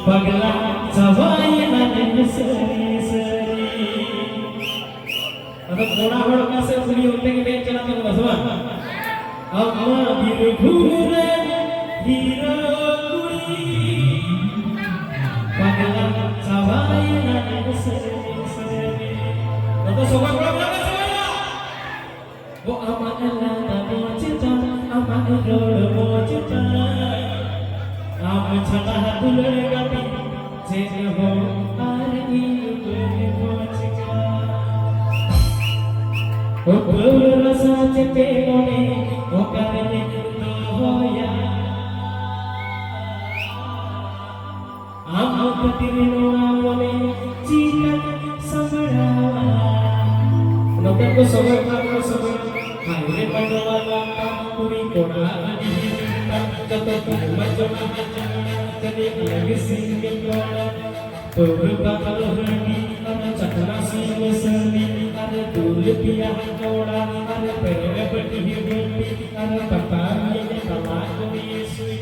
पगला सवाई नन सरी आता थोड़ा बड़ा कैसे फ्री होते कि नहीं चला तो बसवा अम्मा गिर घूरे हीरो कुड़ी पगला सवाई नन सरी तो सोबत बड़ा बड़ा सेवा वो अम्मा अल्लाह मोचता अम्मा रोड मोचता आप छटा दुलड़ गती जे हो आरनी दुले मोचका ओ बोल रसा चते मोने ओ करने तो होया आम कतिरिनो मोने चिकन समड़ा नोकर को सबर हायरे पंडवा पूरी कोड़ा जतो मजमा तने लगे सिंगे कोड़ा तोर बाबल हनी अन चकना सिंग सनी अरे दूर पिया कोड़ा अरे पेरे बटी बेटी अरे पता ये तला को ये सुई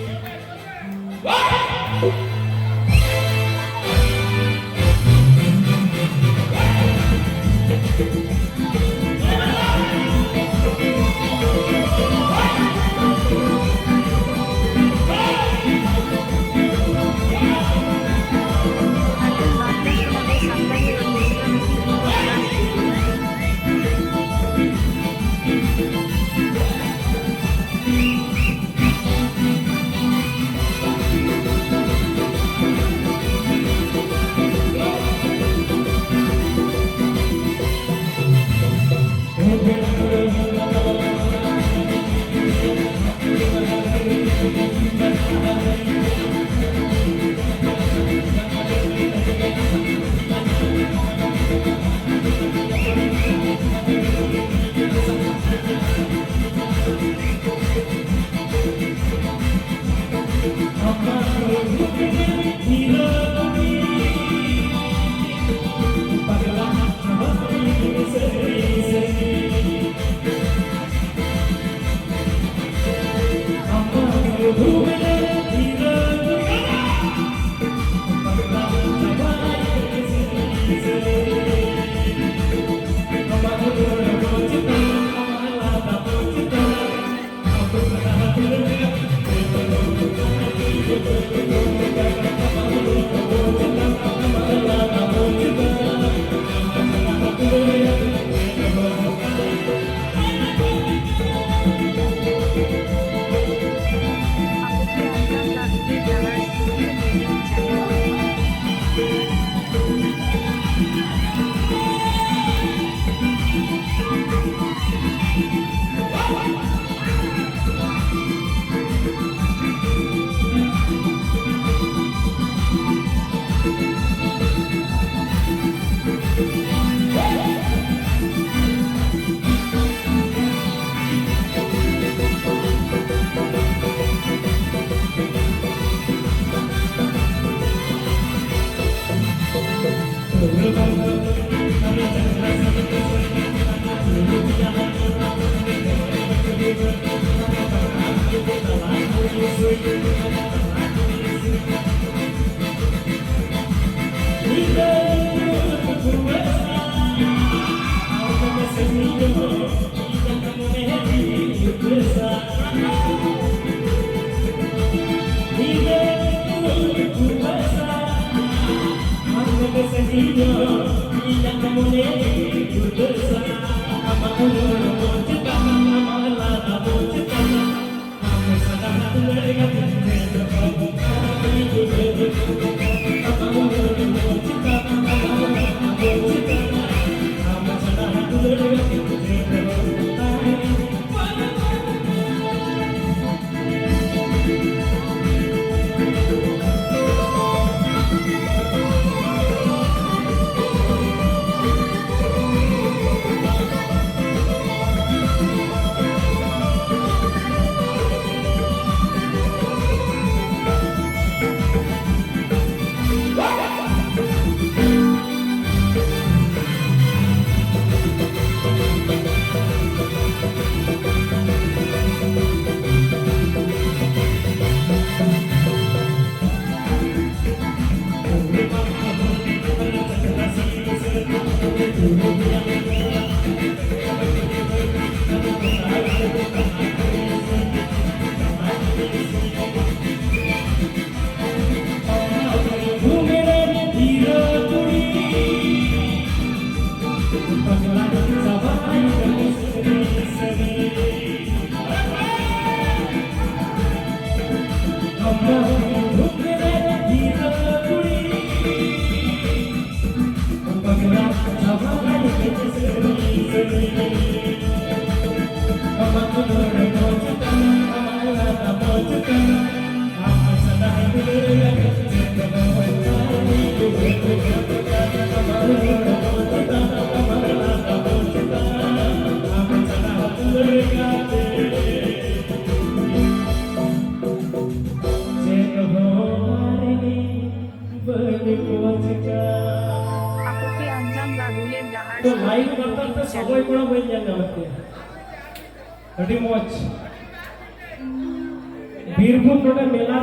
Aku ki anjang gaduhin jahat. तो लाइव करतात तर सगळे कोणा बैल यांना लागते अडी मॉच बीरभूम रोड मेला